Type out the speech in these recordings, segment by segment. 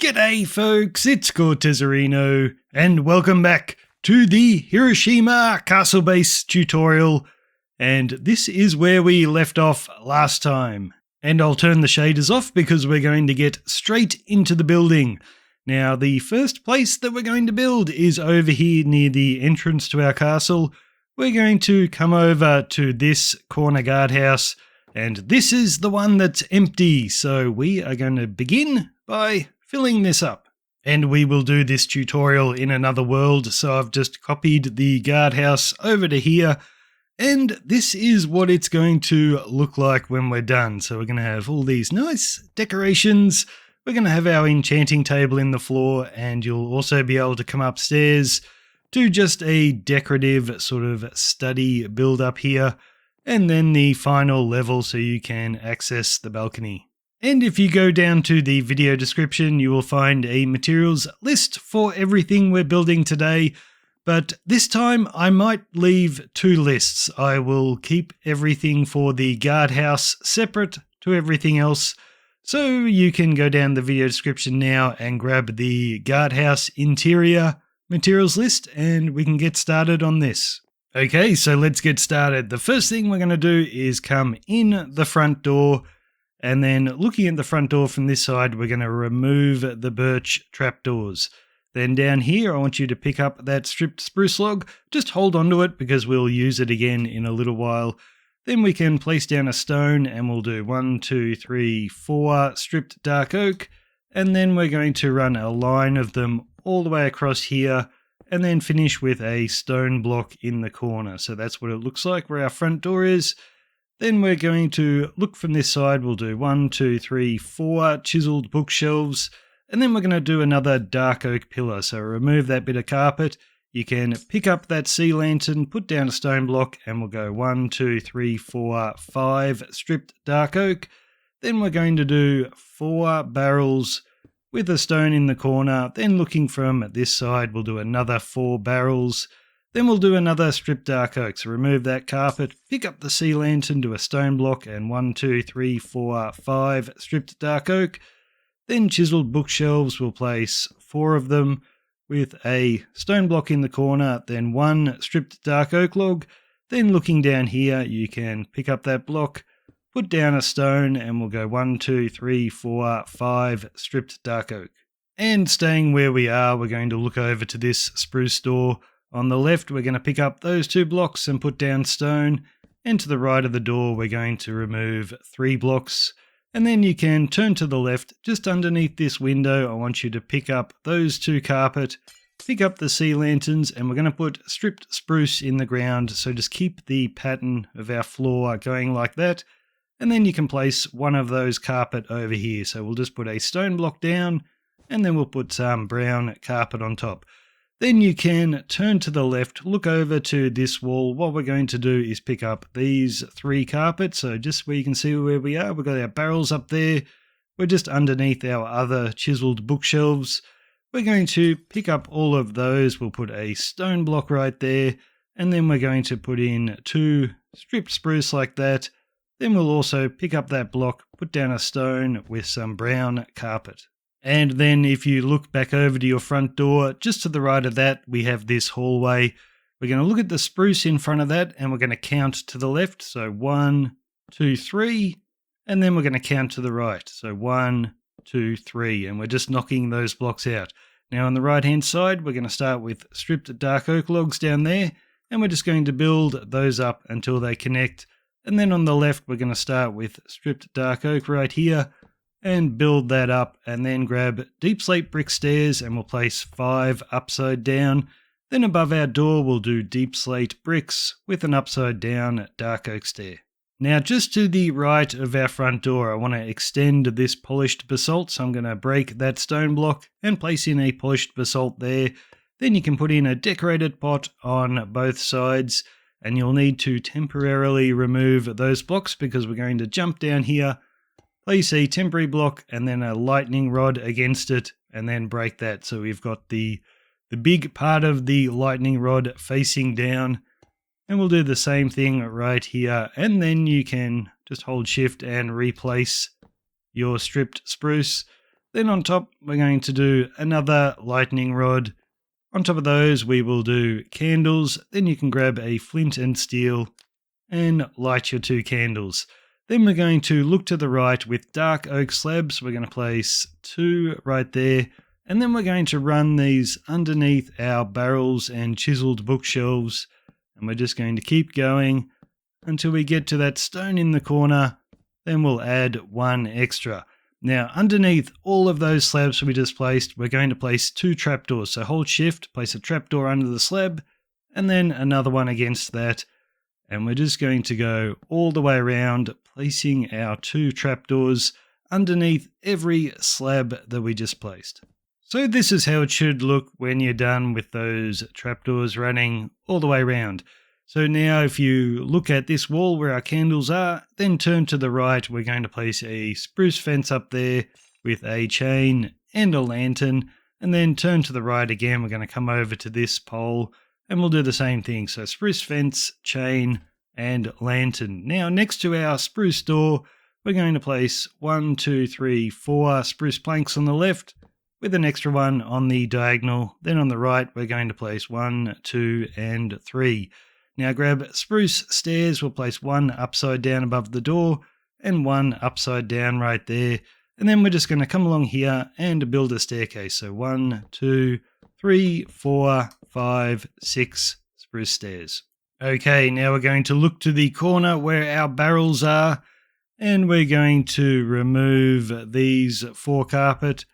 G'day folks, it's Cortezarino, and welcome back to the Hiroshima Castle Base tutorial, and this is where we left off last time. And I'll turn the shaders off because we're going to get straight into the building. Now, the first place that we're going to build is over here near the entrance to our castle. We're going to come over to this corner guardhouse, and this is the one that's empty, so we are going to begin by filling this up. And we will do this tutorial in another world, so I've just copied the guardhouse over to here, and this is what it's going to look like when we're done. So we're going to have all these nice decorations, we're going to have our enchanting table in the floor, and you'll also be able to come upstairs to just a decorative sort of study build up here, and then the final level so you can access the balcony. And if you go down to the video description, you will find a materials list for everything we're building today. But this time I might leave two lists. I will keep everything for the guardhouse separate to everything else. So you can go down the video description now and grab the guardhouse interior materials list and we can get started on this. Okay, so let's get started. The first thing we're going to do is come in the front door. And then looking at the front door from this side, we're going to remove the birch trapdoors. Then down here, I want you to pick up that stripped spruce log. Just hold onto it because we'll use it again in a little while. Then we can place down a stone and we'll do 1, 2, 3, 4 stripped dark oak. And then we're going to run a line of them all the way across here and then finish with a stone block in the corner. So that's what it looks like where our front door is. Then we're going to look from this side, we'll do 1, 2, 3, 4 chiseled bookshelves, and then we're going to do another dark oak pillar. So remove that bit of carpet, you can pick up that sea lantern, put down a stone block, and we'll go 1, 2, 3, 4, 5 stripped dark oak. Then we're going to do 4 barrels with a stone in the corner. Then looking from this side, we'll do another 4 barrels. Then we'll do another stripped dark oak. So remove that carpet, pick up the sea lantern, do a stone block, and 1, 2, 3, 4, 5 stripped dark oak. Then chiseled bookshelves, we'll place 4 of them with a stone block in the corner, then 1 stripped dark oak log. Then looking down here, you can pick up that block, put down a stone, and we'll go 1, 2, 3, 4, 5 stripped dark oak. And staying where we are, we're going to look over to this spruce door. On the left, we're going to pick up those 2 blocks and put down stone. And to the right of the door, we're going to remove 3 blocks. And then you can turn to the left, just underneath this window. I want you to pick up those 2 carpet, pick up the sea lanterns, and we're going to put stripped spruce in the ground. So just keep the pattern of our floor going like that. And then you can place one of those carpet over here. So we'll just put a stone block down, and then we'll put some brown carpet on top. Then you can turn to the left, look over to this wall. What we're going to do is pick up these 3 carpets. So just where you can see where we are, we've got our barrels up there. We're just underneath our other chiseled bookshelves. We're going to pick up all of those. We'll put a stone block right there. And then we're going to put in 2 stripped spruce like that. Then we'll also pick up that block, put down a stone with some brown carpet. And then if you look back over to your front door, just to the right of that, we have this hallway. We're going to look at the spruce in front of that, and we're going to count to the left. So 1, 2, 3, and then we're going to count to the right. So 1, 2, 3, and we're just knocking those blocks out. Now on the right-hand side, we're going to start with stripped dark oak logs down there, and we're just going to build those up until they connect. And then on the left, we're going to start with stripped dark oak right here, and build that up, and then grab deep slate brick stairs and we'll place 5 upside down. Then above our door we'll do deep slate bricks with an upside down dark oak stair. Now just to the right of our front door, I want to extend this polished basalt, so I'm going to break that stone block and place in a polished basalt there. Then you can put in a decorated pot on both sides, and you'll need to temporarily remove those blocks because we're going to jump down here, place a temporary block and then a lightning rod against it and then break that. So we've got the big part of the lightning rod facing down, and we'll do the same thing right here. And then you can just hold shift and replace your stripped spruce. Then on top, we're going to do another lightning rod. On top of those, we will do candles. Then you can grab a flint and steel and light your 2 candles. Then we're going to look to the right with dark oak slabs. We're going to place 2 right there. And then we're going to run these underneath our barrels and chiseled bookshelves. And we're just going to keep going until we get to that stone in the corner. Then we'll add 1 extra. Now, underneath all of those slabs we just placed, we're going to place 2 trapdoors. So hold shift, place a trapdoor under the slab, and then another one against that. And we're just going to go all the way around, placing our 2 trapdoors underneath every slab that we just placed. So this is how it should look when you're done with those trapdoors running all the way around. So now if you look at this wall where our candles are, then turn to the right, we're going to place a spruce fence up there with a chain and a lantern, and then turn to the right again, we're going to come over to this pole, and we'll do the same thing. So spruce fence, chain, and lantern. Now next to our spruce door, we're going to place 1, 2, 3, 4 spruce planks on the left, with an extra one on the diagonal. Then on the right, we're going to place 1, 2, and 3. Now grab spruce stairs, we'll place 1 upside down above the door and 1 upside down right there. And then we're just going to come along here and build a staircase. So 1, 2, 3, 4, 5, 6 spruce stairs. Okay, now we're going to look to the corner where our barrels are, and we're going to remove these 4 carpet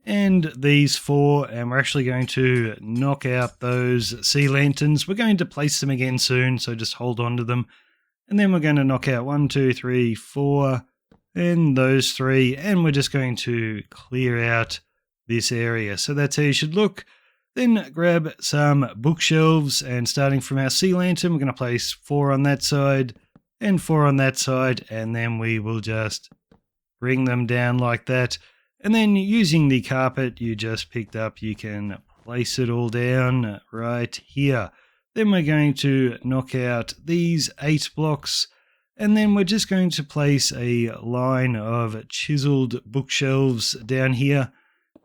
and these 4, and we're actually going to knock out those sea lanterns. We're going to place them again soon, so just hold on to them. And then we're going to knock out 1, 2, 3, 4, and those 3, and we're just going to clear out this area. So that's how you should look. Then grab some bookshelves, and starting from our sea lantern, we're going to place 4 on that side and 4 on that side, and then we will just bring them down like that. And then using the carpet you just picked up, you can place it all down right here. Then we're going to knock out these 8 blocks, and then we're just going to place a line of chiseled bookshelves down here,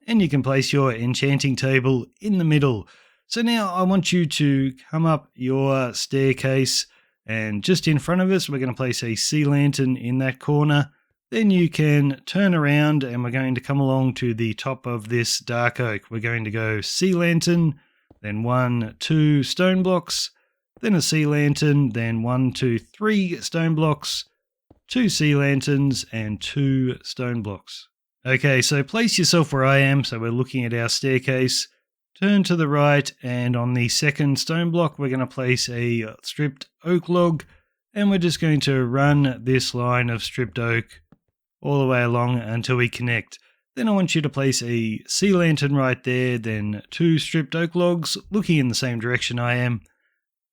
and you can place your enchanting table in the middle. So now I want you to come up your staircase, and just in front of us we're going to place a sea lantern in that corner. Then you can turn around and we're going to come along to the top of this dark oak. We're going to go sea lantern, then 1, 2 stone blocks, then a sea lantern, then 1, 2, 3 stone blocks, 2 sea lanterns, and 2 stone blocks. Okay, so place yourself where I am. So we're looking at our staircase. Turn to the right, and on the second stone block, we're going to place a stripped oak log, and we're just going to run this line of stripped oak all the way along until we connect. Then I want you to place a sea lantern right there, then 2 stripped oak logs looking in the same direction I am,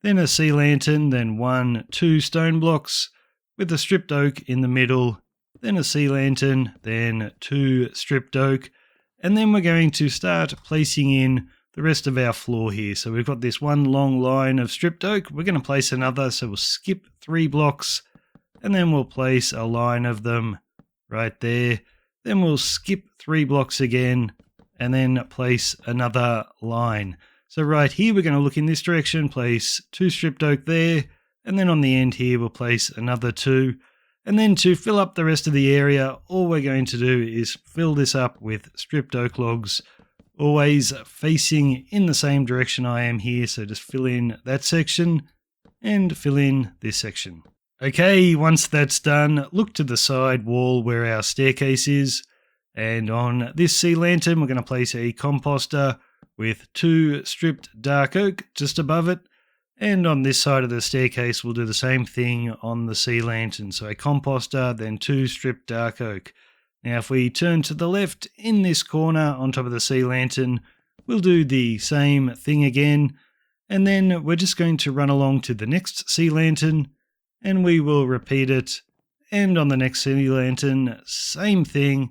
then a sea lantern, then 1, 2 stone blocks with a stripped oak in the middle, then a sea lantern, then 2 stripped oak, and then we're going to start placing in the rest of our floor here. So we've got this one long line of stripped oak, we're going to place another, so we'll skip 3 blocks, and then we'll place a line of them right there. Then we'll skip 3 blocks again and then place another line. So right here we're going to look in this direction, place 2 stripped oak there, and then on the end here we'll place another 2. And then to fill up the rest of the area, all we're going to do is fill this up with stripped oak logs, always facing in the same direction I am here. So just fill in that section and fill in this section. Okay, once that's done, look to the side wall where our staircase is, and on this sea lantern we're going to place a composter with 2 stripped dark oak just above it, and on this side of the staircase we'll do the same thing on the sea lantern, so a composter, then 2 stripped dark oak. Now if we turn to the left in this corner on top of the sea lantern, we'll do the same thing again, and then we're just going to run along to the next sea lantern, and we will repeat it, and on the next sea lantern, same thing,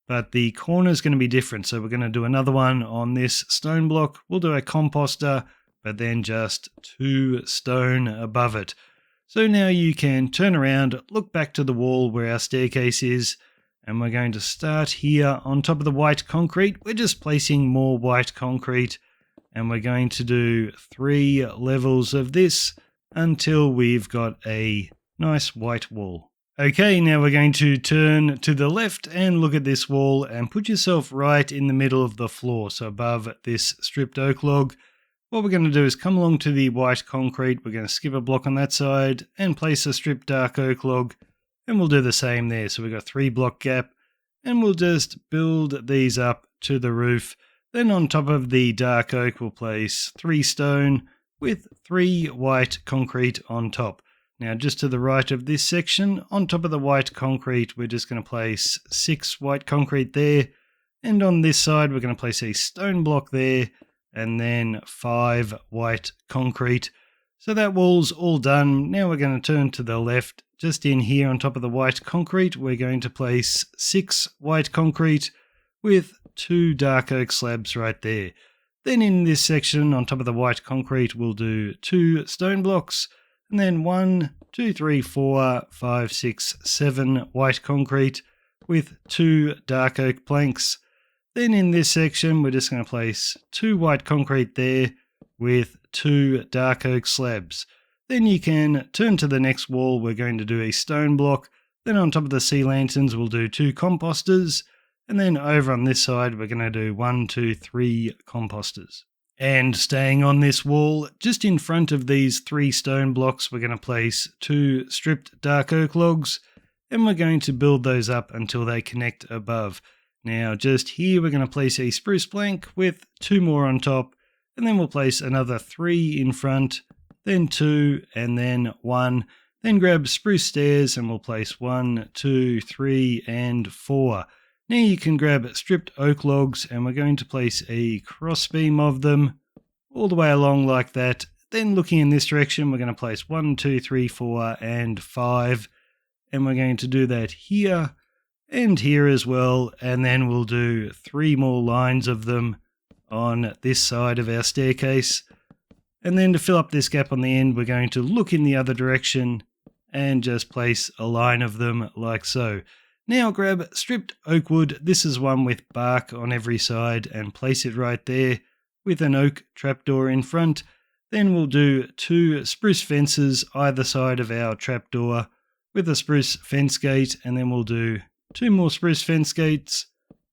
but the corner is going to be different. So we're going to do another one on this stone block. We'll do a composter, but then just 2 stone above it. So now you can turn around, look back to the wall where our staircase is, And we're going to start here on top of the white concrete. We're just placing more white concrete, and we're going to do 3 levels of this until we've got a nice white wall. Okay, now we're going to turn to the left and look at this wall and put yourself right in the middle of the floor, so above this stripped oak log. What we're going to do is come along to the white concrete. We're going to skip a block on that side and place a stripped dark oak log, and we'll do the same there. So we've got 3 block gap, and we'll just build these up to the roof. Then on top of the dark oak, we'll place 3 stone with 3 white concrete on top. Now, just to the right of this section, on top of the white concrete, we're just going to place 6 white concrete there. And on this side, we're going to place a stone block there, and then 5 white concrete. So that wall's all done. Now we're going to turn to the left. Just in here on top of the white concrete, we're going to place 6 white concrete with 2 dark oak slabs right there. Then in this section, on top of the white concrete, we'll do 2 stone blocks, and then 1, 2, 3, 4, 5, 6, 7 white concrete with 2 dark oak planks. Then in this section, we're just going to place 2 white concrete there with 2 dark oak slabs. Then you can turn to the next wall. We're going to do a stone block. Then on top of the sea lanterns, we'll do 2 composters. And then over on this side, we're going to do 1, 2, 3 composters. And staying on this wall, just in front of these 3 stone blocks, we're going to place 2 stripped dark oak logs, and we're going to build those up until they connect above. Now, just here, we're going to place a spruce plank with 2 more on top, and then we'll place another 3 in front, then 2, and then 1. Then grab spruce stairs, and we'll place 1, 2, 3, and 4. Now you can grab stripped oak logs, and we're going to place a crossbeam of them all the way along like that. Then looking in this direction, we're going to place 1, 2, 3, 4, and 5. And we're going to do that here and here as well. And then we'll do 3 more lines of them on this side of our staircase. And then to fill up this gap on the end, we're going to look in the other direction and just place a line of them like so. Now grab stripped oak wood. This is one with bark on every side, and place it right there with an oak trapdoor in front. Then we'll do 2 spruce fences either side of our trapdoor with a spruce fence gate, and then we'll do 2 more spruce fence gates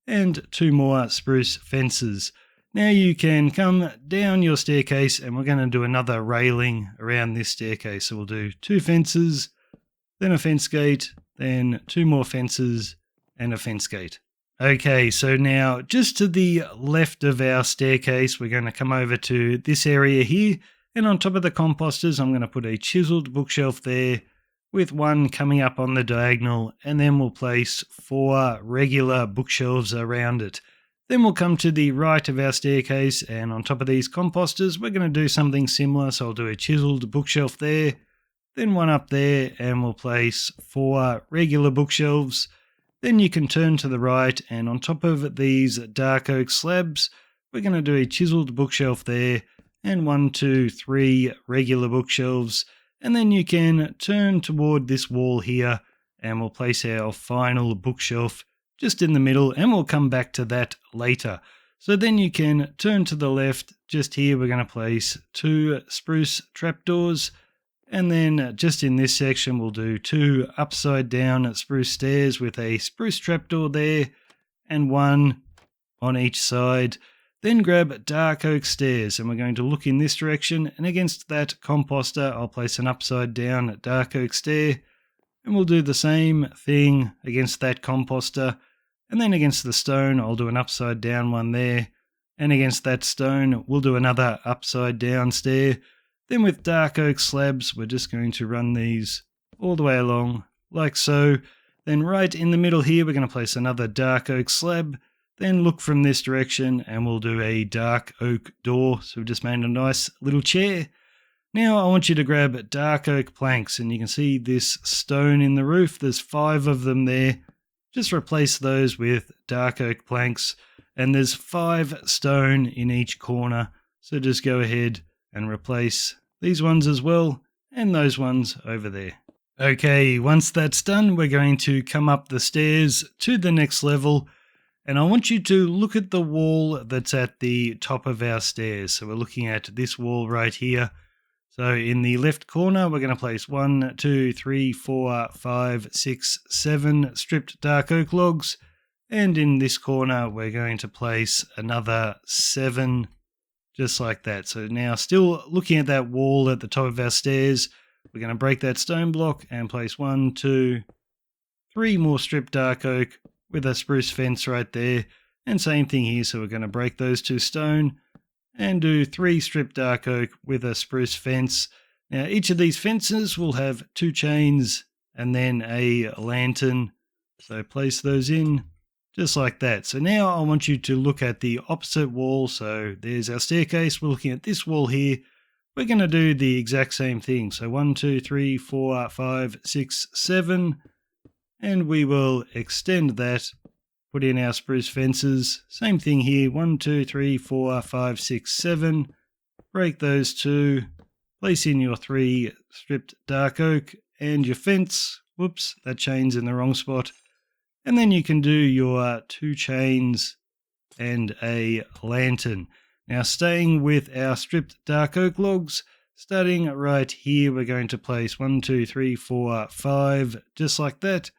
and 2 more spruce fences. Now you can come down your staircase, and we're going to do another railing around this staircase. So we'll do 2 fences, then a fence gate, then 2 more fences and a fence gate. Okay, so now just to the left of our staircase, we're going to come over to this area here, and on top of the composters, I'm going to put a chiseled bookshelf there with 1 coming up on the diagonal, and then we'll place 4 regular bookshelves around it. Then we'll come to the right of our staircase, and on top of these composters, we're going to do something similar. So I'll do a chiseled bookshelf there, then 1 up there, and we'll place 4 regular bookshelves. Then you can turn to the right, and on top of these dark oak slabs, we're going to do a chiseled bookshelf there, and 1, 2, 3 regular bookshelves. And then you can turn toward this wall here, and we'll place our final bookshelf just in the middle, and we'll come back to that later. So then you can turn to the left. Just here, we're going to place 2 spruce trapdoors. And then just in this section, we'll do 2 upside down spruce stairs with a spruce trapdoor there, and 1 on each side. Then grab dark oak stairs, and we're going to look in this direction, and against that composter, I'll place an upside down dark oak stair, and we'll do the same thing against that composter. And then against the stone, I'll do an upside down one there, and against that stone, we'll do another upside down stair. Then with dark oak slabs, we're just going to run these all the way along, like so. Then right in the middle here, we're going to place another dark oak slab. Then look from this direction, and we'll do a dark oak door. So we've just made a nice little chair. Now I want you to grab dark oak planks, and you can see this stone in the roof. There's 5 of them there. Just replace those with dark oak planks, and there's 5 stone in each corner. So just go ahead and replace these ones as well, and those ones over there. Okay, once that's done, we're going to come up the stairs to the next level. And I want you to look at the wall that's at the top of our stairs. So we're looking at this wall right here. So in the left corner, we're going to place 1, 2, 3, 4, 5, 6, 7 stripped dark oak logs. And in this corner, we're going to place another 7, just like that. So now still looking at that wall at the top of our stairs, we're going to break that stone block and place 1, 2, 3 more stripped dark oak with a spruce fence right there. And same thing here, so we're going to break those 2 stone and do 3 stripped dark oak with a spruce fence. Now each of these fences will have 2 chains and then a lantern. So place those in just like that. So now I want you to look at the opposite wall. So there's our staircase. We're looking at this wall here. We're going to do the exact same thing. So 1, 2, 3, 4, 5, 6, 7. And we will extend that. Put in our spruce fences. Same thing here. 1, 2, 3, 4, 5, 6, 7. Break those 2. Place in your 3 stripped dark oak and your fence. Whoops, that chain's in the wrong spot. And then you can do your 2 chains and a lantern. Now staying with our stripped dark oak logs, starting right here, we're going to place 1, 2, 3, 4, 5, just like that.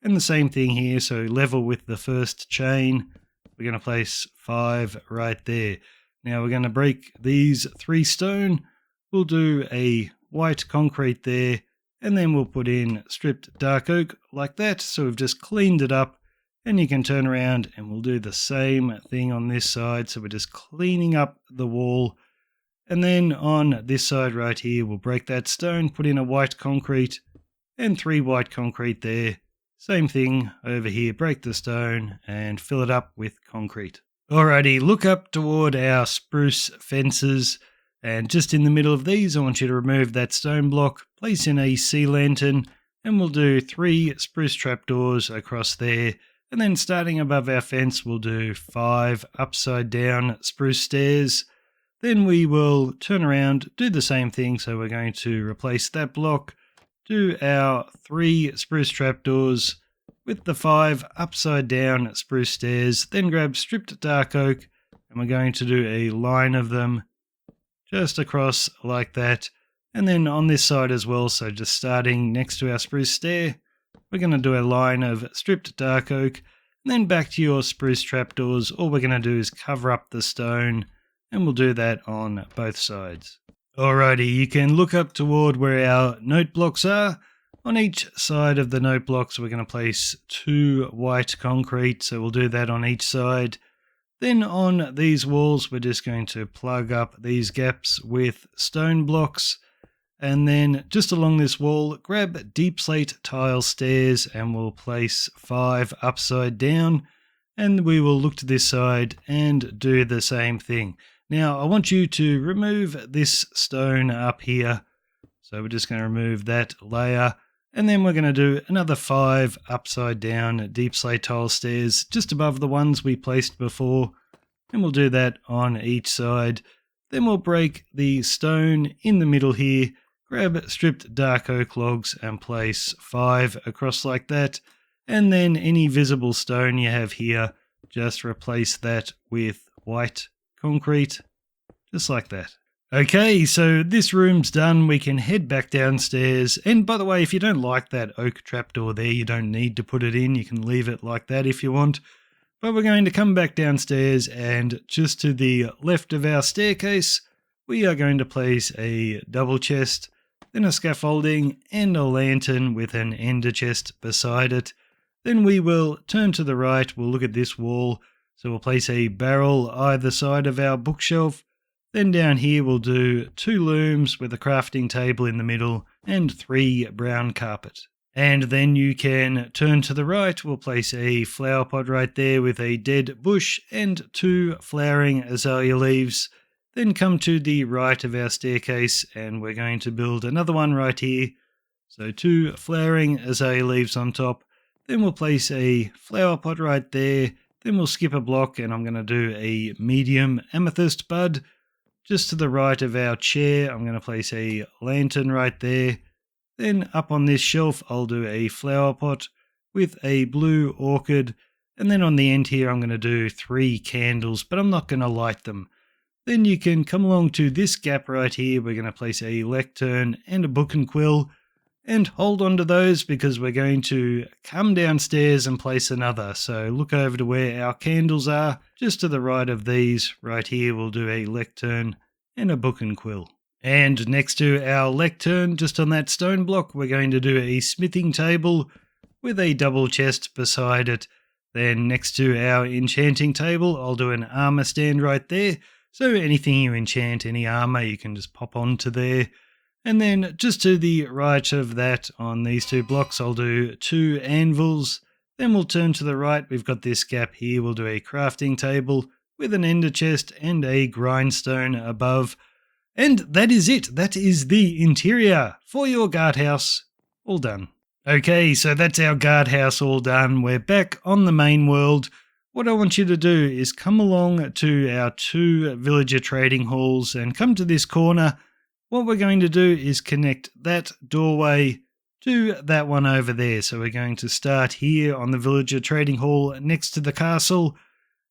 And the same thing here, so level with the first chain. We're going to place 5 right there. Now we're going to break these 3 stone. We'll do a white concrete there, and then we'll put in stripped dark oak like that. So we've just cleaned it up, and you can turn around and we'll do the same thing on this side. So we're just cleaning up the wall. And then on this side right here, we'll break that stone, put in a white concrete, and 3 white concrete there. Same thing over here, break the stone and fill it up with concrete. Alrighty, look up toward our spruce fences, and just in the middle of these, I want you to remove that stone block, place in a sea lantern, and we'll do 3 spruce trapdoors across there. And then starting above our fence, we'll do 5 upside down spruce stairs. Then we will turn around, do the same thing, so we're going to replace that block, do our 3 spruce trapdoors with the 5 upside down spruce stairs, then grab stripped dark oak, and we're going to do a line of them just across like that. And then on this side as well, so just starting next to our spruce stair, we're going to do a line of stripped dark oak, and then back to your spruce trapdoors. All we're going to do is cover up the stone, and we'll do that on both sides. Alrighty, you can look up toward where our note blocks are. On each side of the note blocks, we're going to place 2 white concrete, so we'll do that on each side. Then on these walls, we're just going to plug up these gaps with stone blocks. And then just along this wall, grab deep slate tile stairs, and we'll place 5 upside down. And we will look to this side and do the same thing. Now, I want you to remove this stone up here. So we're just going to remove that layer. And then we're going to do another 5 upside down deep slate tile stairs just above the ones we placed before. And we'll do that on each side. Then we'll break the stone in the middle here. Grab stripped dark oak logs and place 5 across like that. And then any visible stone you have here, just replace that with white concrete, just like that. Okay, so this room's done. We can head back downstairs. And by the way, if you don't like that oak trapdoor there, you don't need to put it in. You can leave it like that if you want. But we're going to come back downstairs, and just to the left of our staircase, we are going to place a double chest, then a scaffolding, and a lantern with an ender chest beside it. Then we will turn to the right. We'll look at this wall. So we'll place a barrel either side of our bookshelf. Then down here we'll do 2 looms with a crafting table in the middle and 3 brown carpet. And then you can turn to the right. We'll place a flower pot right there with a dead bush and 2 flowering azalea leaves. Then come to the right of our staircase, and we're going to build another one right here. So 2 flowering azalea leaves on top. Then we'll place a flower pot right there. Then we'll skip a block, and I'm going to do a medium amethyst bud. Just to the right of our chair, I'm going to place a lantern right there. Then up on this shelf, I'll do a flower pot with a blue orchid. And then on the end here, I'm going to do 3 candles, but I'm not going to light them. Then you can come along to this gap right here. We're going to place a lectern and a book and quill. And hold on to those because we're going to come downstairs and place another. So look over to where our candles are. Just to the right of these, right here, we'll do a lectern and a book and quill. And next to our lectern, just on that stone block, we're going to do a smithing table with a double chest beside it. Then next to our enchanting table, I'll do an armor stand right there. So anything you enchant, any armor, you can just pop onto there. And then just to the right of that on these 2 blocks, I'll do 2 anvils. Then we'll turn to the right. We've got this gap here. We'll do a crafting table with an ender chest and a grindstone above. And that is it. That is the interior for your guardhouse all done. Okay, so that's our guardhouse all done. We're back on the main world. What I want you to do is come along to our 2 villager trading halls and come to this corner. What we're going to do is connect that doorway to that one over there. So we're going to start here on the villager trading hall next to the castle.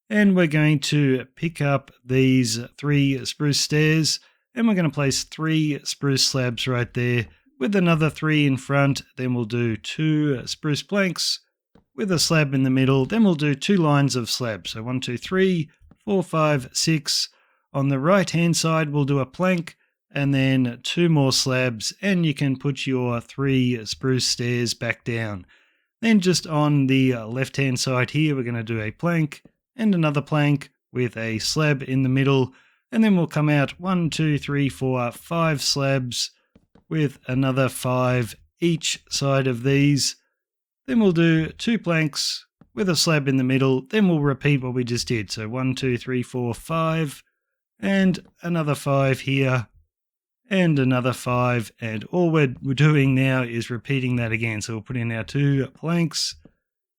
And we're going to pick up these 3 spruce stairs. And we're going to place 3 spruce slabs right there with another 3 in front. Then we'll do 2 spruce planks with a slab in the middle. Then we'll do 2 lines of slabs. So 1, 2, 3, 4, 5, 6. On the right hand side, we'll do a plank. And then 2 more slabs, and you can put your 3 spruce stairs back down. Then just on the left-hand side here, we're going to do a plank and another plank with a slab in the middle. And then we'll come out 1, 2, 3, 4, 5 slabs with another 5 each side of these. Then we'll do 2 planks with a slab in the middle. Then we'll repeat what we just did. So 1, 2, 3, 4, 5, and another 5 here. And another 5, and all we're doing now is repeating that again. So we'll put in our 2 planks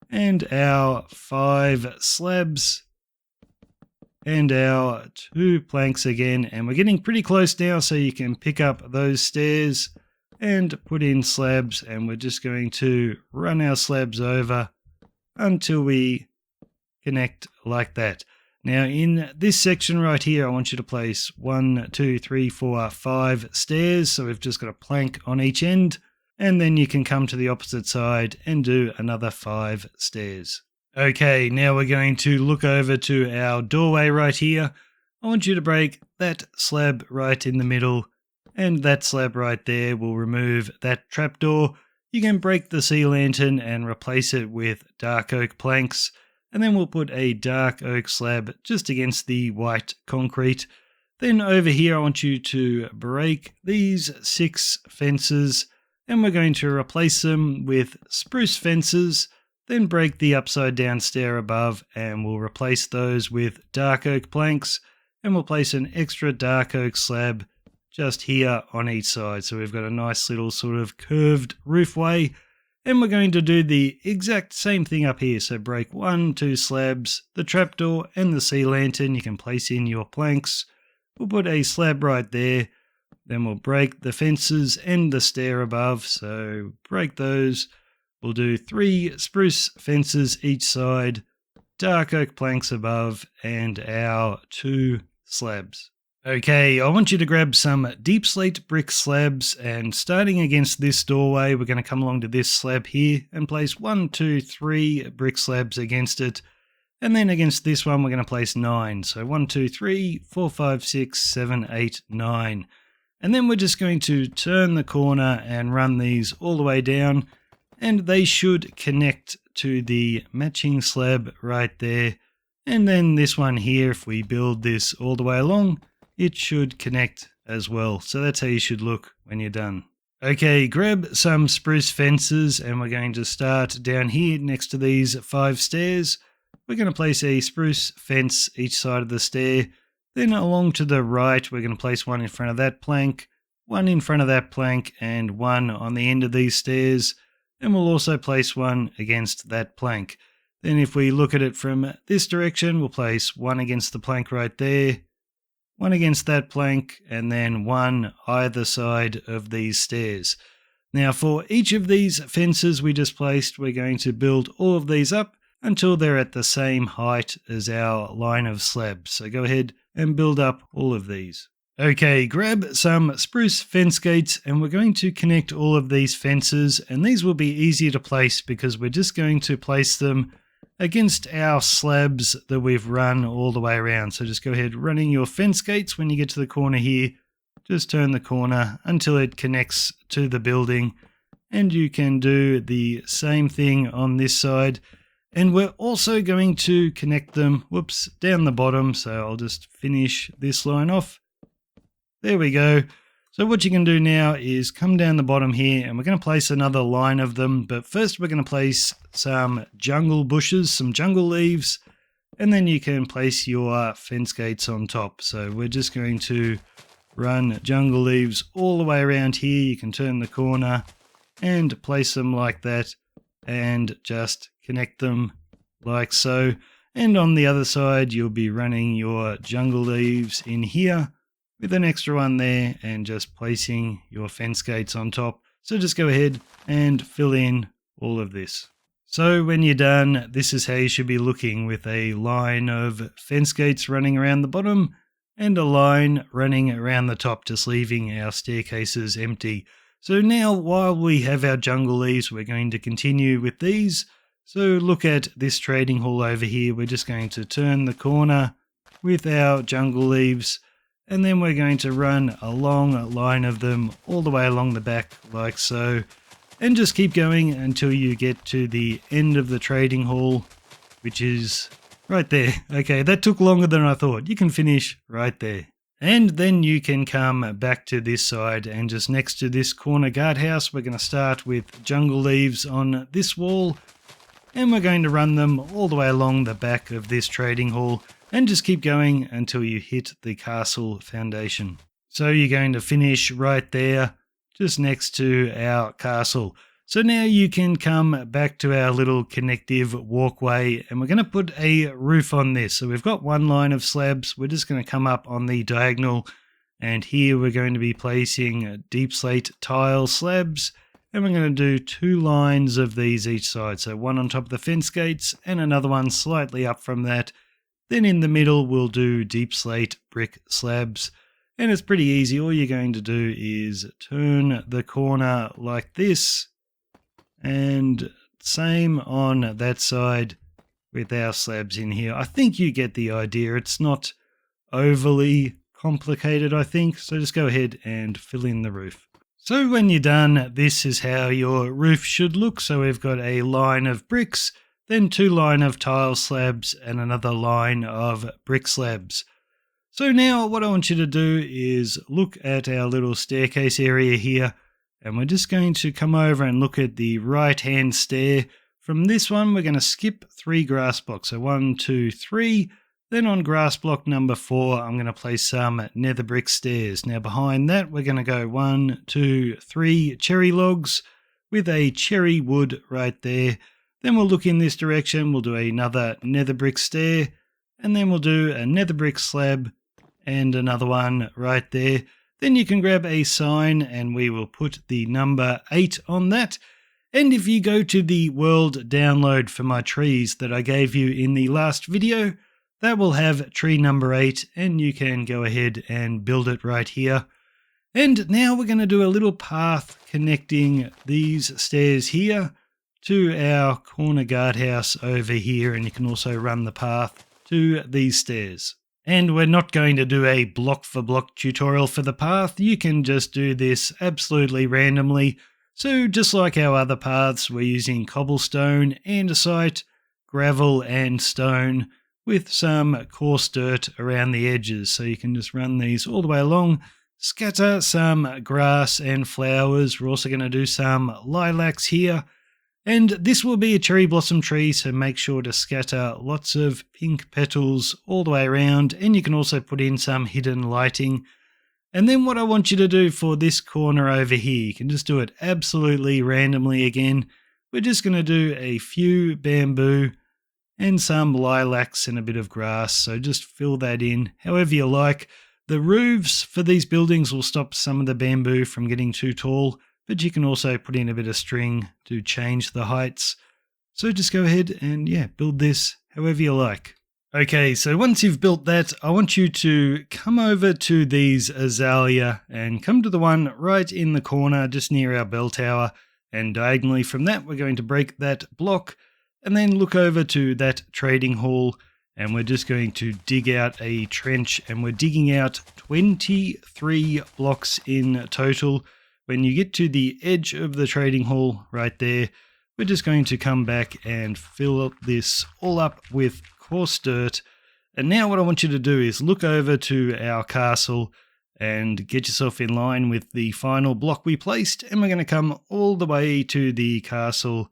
and our 5 slabs and our 2 planks again. And we're getting pretty close now, so you can pick up those stairs and put in slabs. And we're just going to run our slabs over until we connect like that. Now in this section right here, I want you to place 1, 2, 3, 4, 5 stairs. So we've just got a plank on each end, and then you can come to the opposite side and do another 5 stairs. Okay, now we're going to look over to our doorway right here. I want you to break that slab right in the middle, and that slab right there will remove that trapdoor. You can break the sea lantern and replace it with dark oak planks. And then we'll put a dark oak slab just against the white concrete. Then over here, I want you to break these 6 fences, and we're going to replace them with spruce fences. Then break the upside down stair above, and we'll replace those with dark oak planks. And we'll place an extra dark oak slab just here on each side. So we've got a nice little sort of curved roofway. And we're going to do the exact same thing up here. So break 1, 2 slabs, the trapdoor and the sea lantern. You can place in your planks. We'll put a slab right there. Then we'll break the fences and the stair above. So break those. We'll do 3 spruce fences each side, dark oak planks above, and our 2 slabs. Okay, I want you to grab some deep slate brick slabs, and starting against this doorway, we're going to come along to this slab here and place 1, 2, 3 brick slabs against it. And then against this one, we're going to place 9. So 1, 2, 3, 4, 5, 6, 7, 8, 9. And then we're just going to turn the corner and run these all the way down, and they should connect to the matching slab right there. And then this one here, if we build this all the way along, it should connect as well. So that's how you should look when you're done. Okay, grab some spruce fences, and we're going to start down here next to these 5 stairs. We're going to place a spruce fence each side of the stair. Then along to the right, we're going to place 1 in front of that plank, 1 in front of that plank, and 1 on the end of these stairs. And we'll also place 1 against that plank. Then if we look at it from this direction, we'll place 1 against the plank right there, 1 against that plank, and then 1 either side of these stairs. Now for each of these fences we just placed, we're going to build all of these up until they're at the same height as our line of slabs. So go ahead and build up all of these. Okay, grab some spruce fence gates and we're going to connect all of these fences, and these will be easier to place because we're just going to place them against our slabs that we've run all the way around. So just go ahead running your fence gates when you get to the corner here. Just turn the corner until it connects to the building, and you can do the same thing on this side. And we're also going to connect them, down the bottom. So I'll just finish this line off. There we go. So what you can do now is come down the bottom here, and we're going to place another line of them. But first we're going to place some jungle bushes, some jungle leaves, and then you can place your fence gates on top. So we're just going to run jungle leaves all the way around here. You can turn the corner and place them like that and just connect them like so. And on the other side you'll be running your jungle leaves in here with an extra one there and just placing your fence gates on top. So just go ahead and fill in all of this. So when you're done, this is how you should be looking, with a line of fence gates running around the bottom and a line running around the top, just leaving our staircases empty. So now while we have our jungle leaves, we're going to continue with these. So look at this trading hall over here. We're just going to turn the corner with our jungle leaves, and then we're going to run a long line of them all the way along the back like so, and just keep going until you get to the end of the trading hall, which is right there. Okay, that took longer than I thought. You can finish right there. And then you can come back to this side, and just next to this corner guardhouse, we're going to start with jungle leaves on this wall, and we're going to run them all the way along the back of this trading hall, and just keep going until you hit the castle foundation. So you're going to finish right there, just next to our castle. So now you can come back to our little connective walkway, and we're going to put a roof on this. So we've got one line of slabs. We're just going to come up on the diagonal, and here we're going to be placing deep slate tile slabs, and we're going to do 2 lines of these each side. So one on top of the fence gates and another one slightly up from that. Then in the middle we'll do deep slate brick slabs, and it's pretty easy. All you're going to do is turn the corner like this, and same on that side with our slabs in here. I think you get the idea. It's not overly complicated, I think. So just go ahead and fill in the roof. So when you're done, this is how your roof should look. So we've got a line of bricks, then 2 line of tile slabs, and another line of brick slabs. So now what I want you to do is look at our little staircase area here, and we're just going to come over and look at the right-hand stair. From this one, we're going to skip 3 grass blocks. So 1, 2, 3. Then on grass block number 4, I'm going to place some nether brick stairs. Now behind that, we're going to go 1, 2, 3 cherry logs with a cherry wood right there. Then we'll look in this direction. We'll do another nether brick stair, and then we'll do a nether brick slab and another one right there. Then you can grab a sign, and we will put the number 8 on that. And if you go to the world download for my trees that I gave you in the last video, that will have tree number 8, and you can go ahead and build it right here. And now we're going to do a little path connecting these stairs here to our corner guardhouse over here, and you can also run the path to these stairs. And we're not going to do a block for block tutorial for the path. You can just do this absolutely randomly. So just like our other paths, we're using cobblestone, andesite, gravel and stone with some coarse dirt around the edges. So you can just run these all the way along, scatter some grass and flowers. We're also going to do some lilacs here. And this will be a cherry blossom tree, so make sure to scatter lots of pink petals all the way around, and you can also put in some hidden lighting. And then what I want you to do for this corner over here, you can just do it absolutely randomly again. We're just going to do a few bamboo and some lilacs and a bit of grass, so just fill that in however you like. The roofs for these buildings will stop some of the bamboo from getting too tall, but you can also put in a bit of string to change the heights. So just go ahead and build this however you like. Okay, so once you've built that, I want you to come over to these azalea and come to the one right in the corner just near our bell tower, and diagonally from that we're going to break that block and then look over to that trading hall, and we're just going to dig out a trench, and we're digging out 23 blocks in total. When you get to the edge of the trading hall right there, we're just going to come back and fill this all up with coarse dirt. And now what I want you to do is look over to our castle and get yourself in line with the final block we placed, and we're going to come all the way to the castle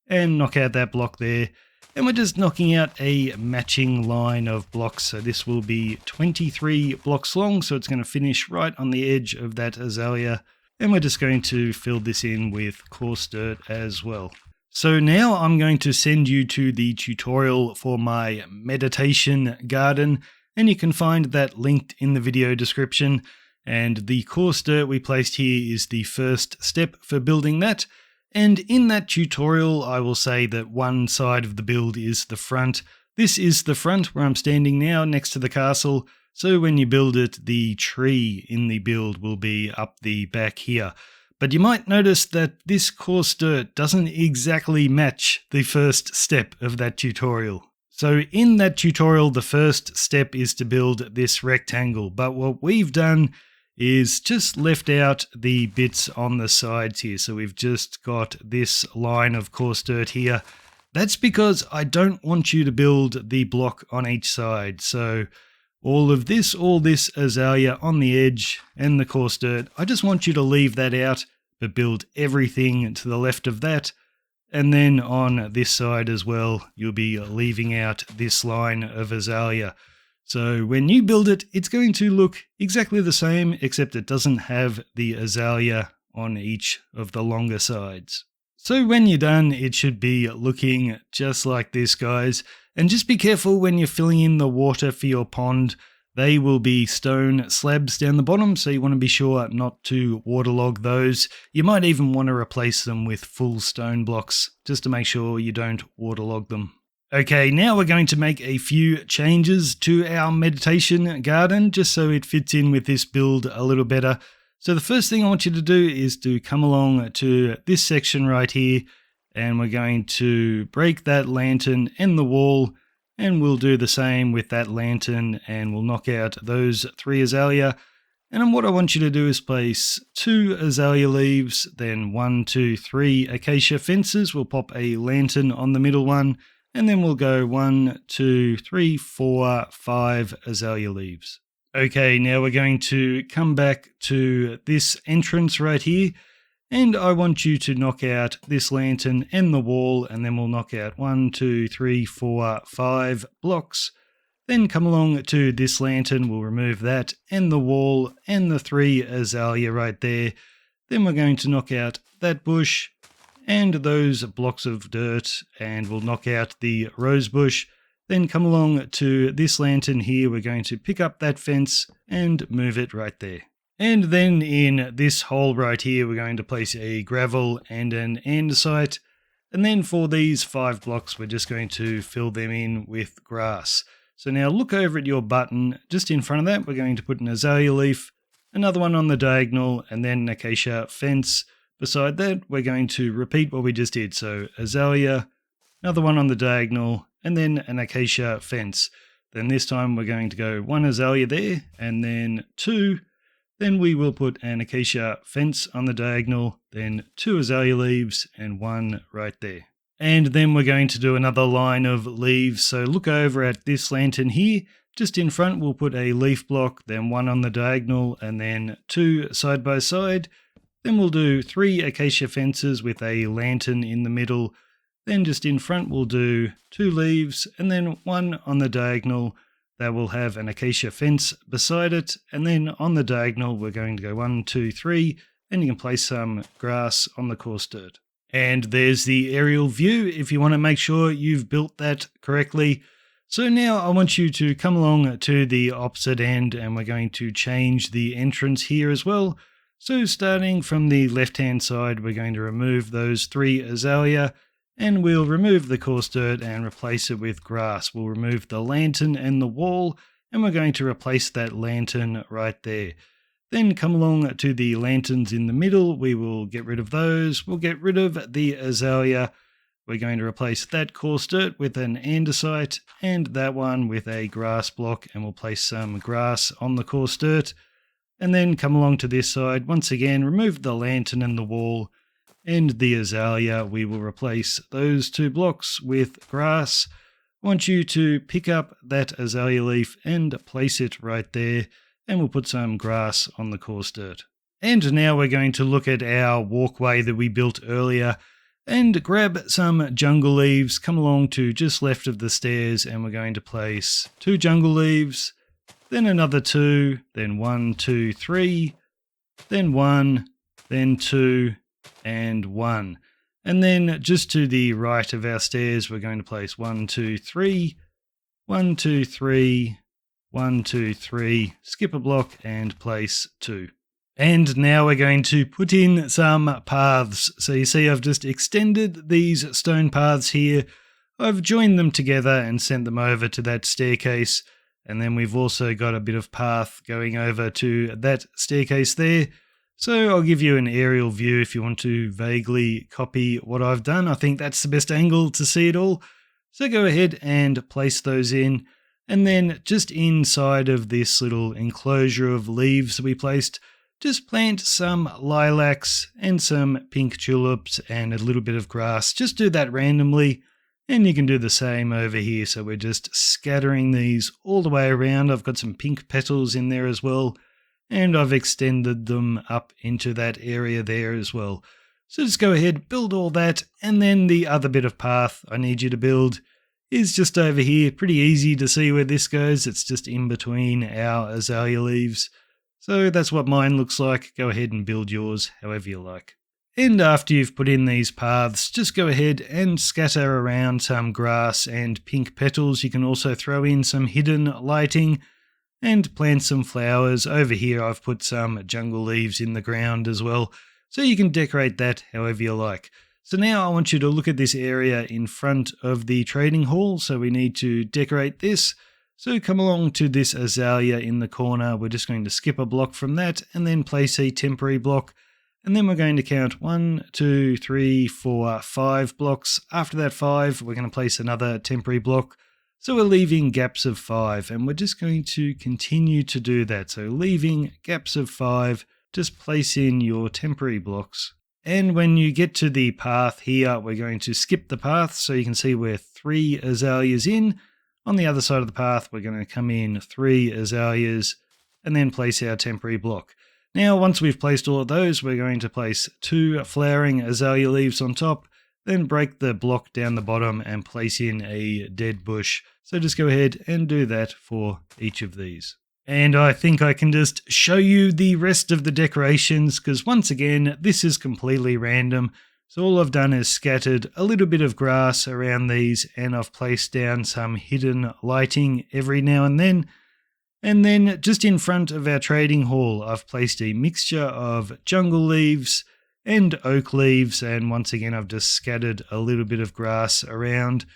and knock out that block there. And we're just knocking out a matching line of blocks. So this will be 23 blocks long, so it's going to finish right on the edge of that azalea. And we're just going to fill this in with coarse dirt as well. So now I'm going to send you to the tutorial for my meditation garden, and you can find that linked in the video description. And the coarse dirt we placed here is the first step for building that. And in that tutorial, I will say that one side of the build is the front. This is the front where I'm standing now next to the castle. So when you build it, the tree in the build will be up the back here. But you might notice that this coarse dirt doesn't exactly match the first step of that tutorial. So in that tutorial, the first step is to build this rectangle. But what we've done is just left out the bits on the sides here. So we've just got this line of coarse dirt here. That's because I don't want you to build the block on each side. So all this azalea on the edge and the coarse dirt, I just want you to leave that out, but build everything to the left of that. And then on this side as well, you'll be leaving out this line of azalea. So when you build it, it's going to look exactly the same, except it doesn't have the azalea on each of the longer sides. So when you're done, it should be looking just like this, guys. And just be careful when you're filling in the water for your pond. They will be stone slabs down the bottom, so you want to be sure not to waterlog those. You might even want to replace them with full stone blocks, just to make sure you don't waterlog them. Okay, now we're going to make a few changes to our meditation garden, just so it fits in with this build a little better. So the first thing I want you to do is to come along to this section right here, and we're going to break that lantern and the wall, and we'll do the same with that lantern, and we'll knock out those 3 azalea. And then what I want you to do is place 2 azalea leaves, then 1, 2, 3 acacia fences. We'll pop a lantern on the middle one, and then we'll go 1, 2, 3, 4, 5 azalea leaves. Okay, now we're going to come back to this entrance right here, and I want you to knock out this lantern and the wall, and then we'll knock out 1, 2, 3, 4, 5 blocks. Then come along to this lantern, we'll remove that and the wall and the 3 azalea right there. Then we're going to knock out that bush and those blocks of dirt, and we'll knock out the rose bush. Then come along to this lantern here, we're going to pick up that fence and move it right there. And then in this hole right here, we're going to place a gravel and an andesite. And then for these 5 blocks, we're just going to fill them in with grass. So now look over at your button. Just in front of that, we're going to put an azalea leaf, another one on the diagonal, and then an acacia fence. Beside that, we're going to repeat what we just did. So azalea, another one on the diagonal, and then an acacia fence. Then this time we're going to go 1 azalea there, and then 2. Then we will put an acacia fence on the diagonal, then 2 azalea leaves, and 1 right there. And then we're going to do another line of leaves. So look over at this lantern here. Just in front, we'll put a leaf block, then 1 on the diagonal, and then 2 side by side. Then we'll do 3 acacia fences with a lantern in the middle. Then just in front, we'll do 2 leaves, and then 1 on the diagonal that will have an acacia fence beside it. And then on the diagonal, we're going to go 1, 2, 3, and you can place some grass on the coarse dirt. And there's the aerial view if you want to make sure you've built that correctly. So now I want you to come along to the opposite end, and we're going to change the entrance here as well. So starting from the left-hand side, we're going to remove those 3 azalea, and we'll remove the coarse dirt and replace it with grass. We'll remove the lantern and the wall, and we're going to replace that lantern right there. Then come along to the lanterns in the middle. We will get rid of those. We'll get rid of the azalea. We're going to replace that coarse dirt with an andesite and that one with a grass block, and we'll place some grass on the coarse dirt. And then come along to this side. Once again, remove the lantern and the wall and the azalea. We will replace those 2 blocks with grass. I want you to pick up that azalea leaf and place it right there, and we'll put some grass on the coarse dirt. And now we're going to look at our walkway that we built earlier and grab some jungle leaves, come along to just left of the stairs, and we're going to place 2 jungle leaves, then another 2, then 1, 2, 3, then 1, then 2, and 1. And then just to the right of our stairs, we're going to place 1, 2, 3, 1, 2, 3, 1, 2, 3, skip a block and place 2. And now we're going to put in some paths. So you see I've just extended these stone paths here. I've joined them together and sent them over to that staircase. And then we've also got a bit of path going over to that staircase there. So I'll give you an aerial view if you want to vaguely copy what I've done. I think that's the best angle to see it all. So go ahead and place those in. And then just inside of this little enclosure of leaves that we placed, just plant some lilacs and some pink tulips and a little bit of grass. Just do that randomly, and you can do the same over here. So we're just scattering these all the way around. I've got some pink petals in there as well, and I've extended them up into that area there as well. So just go ahead, build all that, and then the other bit of path I need you to build is just over here. Pretty easy to see where this goes. It's just in between our azalea leaves. So that's what mine looks like. Go ahead and build yours however you like. And after you've put in these paths, just go ahead and scatter around some grass and pink petals. You can also throw in some hidden lighting and plant some flowers. Over here I've put some jungle leaves in the ground as well, so you can decorate that however you like. So now I want you to look at this area in front of the trading hall. So we need to decorate this. So come along to this azalea in the corner. We're just going to skip a block from that and then place a temporary block. And then we're going to count 1, 2, 3, 4, 5 blocks. After that 5, we're going to place another temporary block. So we're leaving gaps of 5, and we're just going to continue to do that. So leaving gaps of 5, just place in your temporary blocks. And when you get to the path here, we're going to skip the path so you can see we're 3 azaleas in. On the other side of the path, we're going to come in 3 azaleas and then place our temporary block. Now, once we've placed all of those, we're going to place 2 flowering azalea leaves on top, then break the block down the bottom and place in a dead bush. So just go ahead and do that for each of these. And I think I can just show you the rest of the decorations, because once again, this is completely random. So all I've done is scattered a little bit of grass around these, and I've placed down some hidden lighting every now and then. And then just in front of our trading hall, I've placed a mixture of jungle leaves and oak leaves, and once again I've just scattered a little bit of grass around.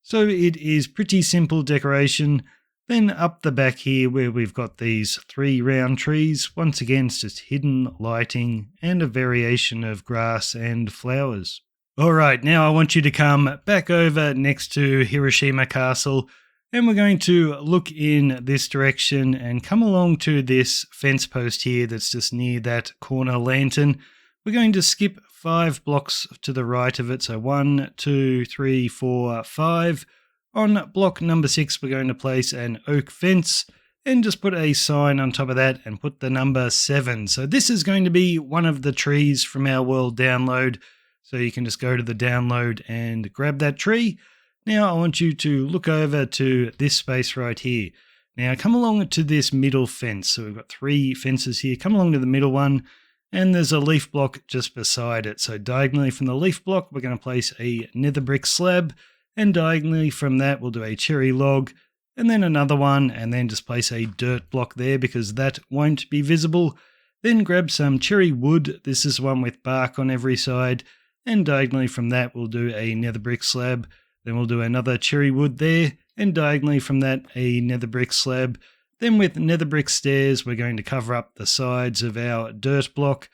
So it is pretty simple decoration. Then up the back here where we've got these 3 round trees, once again it's just hidden lighting and a variation of grass and flowers. Alright, now I want you to come back over next to Hiroshima Castle, and we're going to look in this direction and come along to this fence post here that's just near that corner lantern. We're going to skip 5 blocks to the right of it, so 1, 2, 3, 4, 5. On block number 6, we're going to place an oak fence and just put a sign on top of that and put the number 7. So this is going to be one of the trees from our world download. So you can just go to the download and grab that tree. Now I want you to look over to this space right here. Now come along to this middle fence. So we've got 3 fences here. Come along to the middle one, and there's a leaf block just beside it. So diagonally from the leaf block, we're going to place a nether brick slab. And diagonally from that, we'll do a cherry log, and then another one, and then just place a dirt block there because that won't be visible. Then grab some cherry wood. This is one with bark on every side. And diagonally from that, we'll do a nether brick slab. Then we'll do another cherry wood there. And diagonally from that, a nether brick slab. Then with nether brick stairs, we're going to cover up the sides of our dirt block.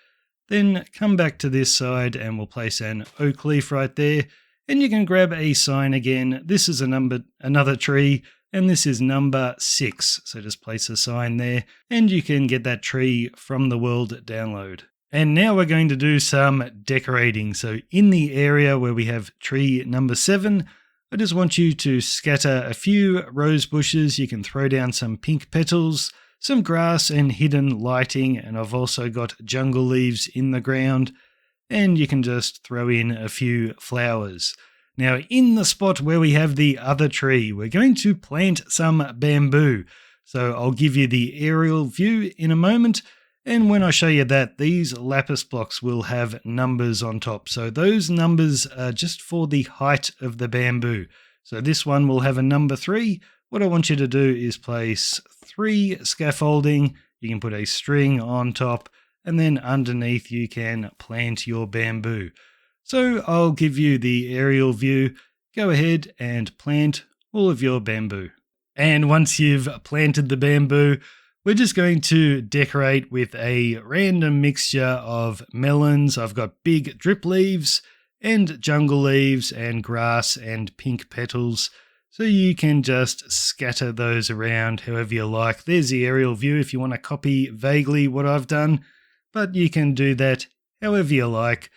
Then come back to this side and we'll place an oak leaf right there. And you can grab a sign again. This is another tree, and this is number 6. So just place a sign there, and you can get that tree from the world download. And now we're going to do some decorating. So in the area where we have tree number 7, I just want you to scatter a few rose bushes. You can throw down some pink petals, some grass and hidden lighting, and I've also got jungle leaves in the ground. And you can just throw in a few flowers. Now, in the spot where we have the other tree, we're going to plant some bamboo. So I'll give you the aerial view in a moment. And when I show you that, these lapis blocks will have numbers on top. So those numbers are just for the height of the bamboo. So this one will have a number 3. What I want you to do is place 3 scaffolding. You can put a string on top. And then underneath you can plant your bamboo. So I'll give you the aerial view. Go ahead and plant all of your bamboo. And once you've planted the bamboo, we're just going to decorate with a random mixture of melons. I've got big drip leaves and jungle leaves and grass and pink petals. So you can just scatter those around however you like. There's the aerial view if you want to copy vaguely what I've done. But you can do that however you like.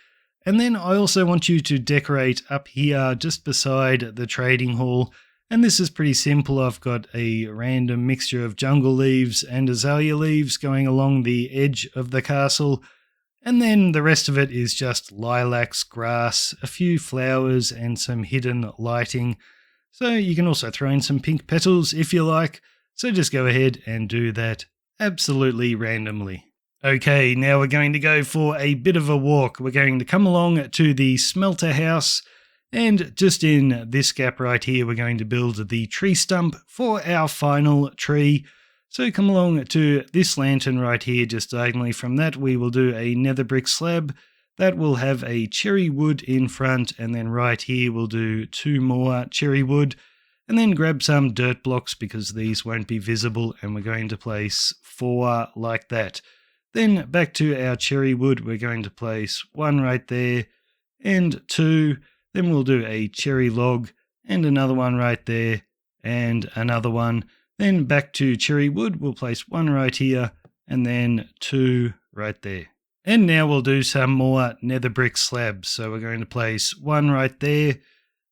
And then I also want you to decorate up here just beside the trading hall. And this is pretty simple. I've got a random mixture of jungle leaves and azalea leaves going along the edge of the castle. And then the rest of it is just lilacs, grass, a few flowers and some hidden lighting. So you can also throw in some pink petals if you like. So just go ahead and do that absolutely randomly. Okay, now we're going to go for a bit of a walk. We're going to come along to the smelter house, and just in this gap right here, we're going to build the tree stump for our final tree. So come along to this lantern right here, just diagonally from that, we will do a nether brick slab. That will have a cherry wood in front, and then right here we'll do 2 more cherry wood, and then grab some dirt blocks because these won't be visible, and we're going to place 4 like that. Then back to our cherry wood, we're going to place 1 right there and 2. Then we'll do a cherry log and another one right there and another one. Then back to cherry wood, we'll place 1 right here and then 2 right there. And now we'll do some more nether brick slabs. So we're going to place 1 right there.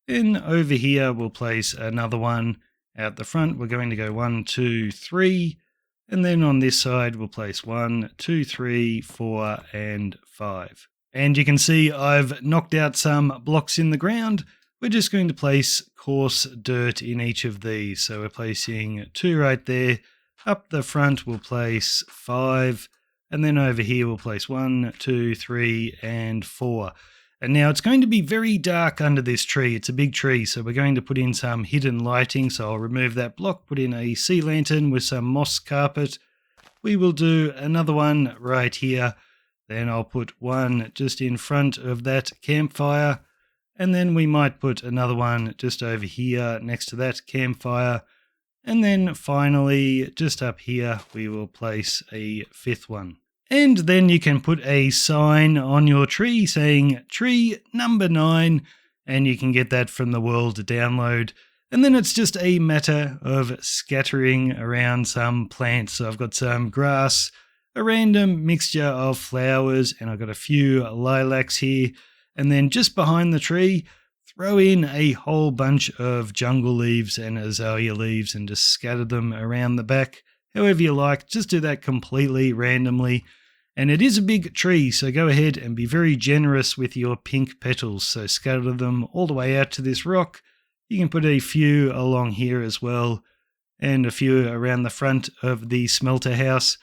And over here, we'll place another one out the front. We're going to go 1, 2, 3. And then on this side, we'll place 1, 2, 3, 4, and 5. And you can see I've knocked out some blocks in the ground. We're just going to place coarse dirt in each of these. So we're placing 2 right there. Up the front, we'll place 5. And then over here, we'll place 1, 2, 3, and 4. And now it's going to be very dark under this tree. It's a big tree, so we're going to put in some hidden lighting. So I'll remove that block, put in a sea lantern with some moss carpet. We will do another one right here. Then I'll put 1 just in front of that campfire. And then we might put another one just over here next to that campfire. And then finally, just up here, we will place a 5th one. And then you can put a sign on your tree saying tree number 9, and you can get that from the world download. And then it's just a matter of scattering around some plants. So I've got some grass, a random mixture of flowers, and I've got a few lilacs here. And then just behind the tree, throw in a whole bunch of jungle leaves and azalea leaves and just scatter them around the back. However you like, just do that completely randomly. And it is a big tree, so go ahead and be very generous with your pink petals. So scatter them all the way out to this rock. You can put a few along here as well, and a few around the front of the smelter house.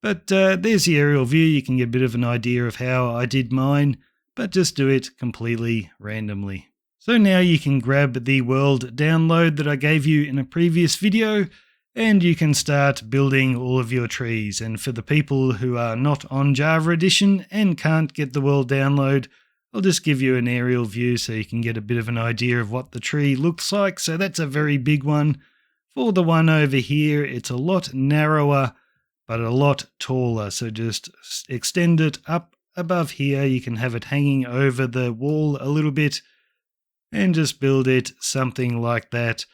But there's the aerial view. You can get a bit of an idea of how I did mine, but just do it completely randomly. So now you can grab the world download that I gave you in a previous video, and you can start building all of your trees. And for the people who are not on Java Edition and can't get the world download, I'll just give you an aerial view so you can get a bit of an idea of what the tree looks like. So that's a very big one. For the one over here, it's a lot narrower, but a lot taller. So just extend it up above here. You can have it hanging over the wall a little bit and just build it something like that.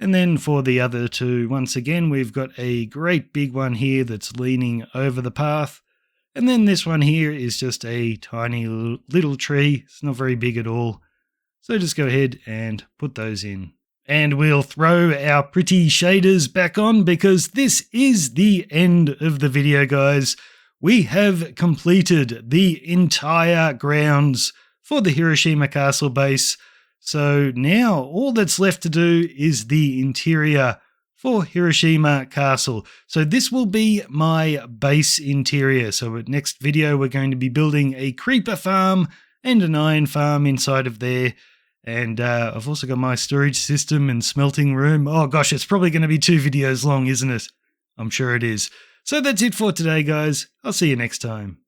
And then for the other two, once again, we've got a great big one here that's leaning over the path. And then this one here is just a tiny little tree. It's not very big at all. So just go ahead and put those in. And we'll throw our pretty shaders back on because this is the end of the video, guys. We have completed the entire grounds for the Hiroshima Castle base. So now all that's left to do is the interior for Hiroshima Castle. So this will be my base interior. So next video, we're going to be building a creeper farm and an iron farm inside of there. And I've also got my storage system and smelting room. Oh gosh, it's probably going to be 2 videos long, isn't it? I'm sure it is. So that's it for today, guys. I'll see you next time.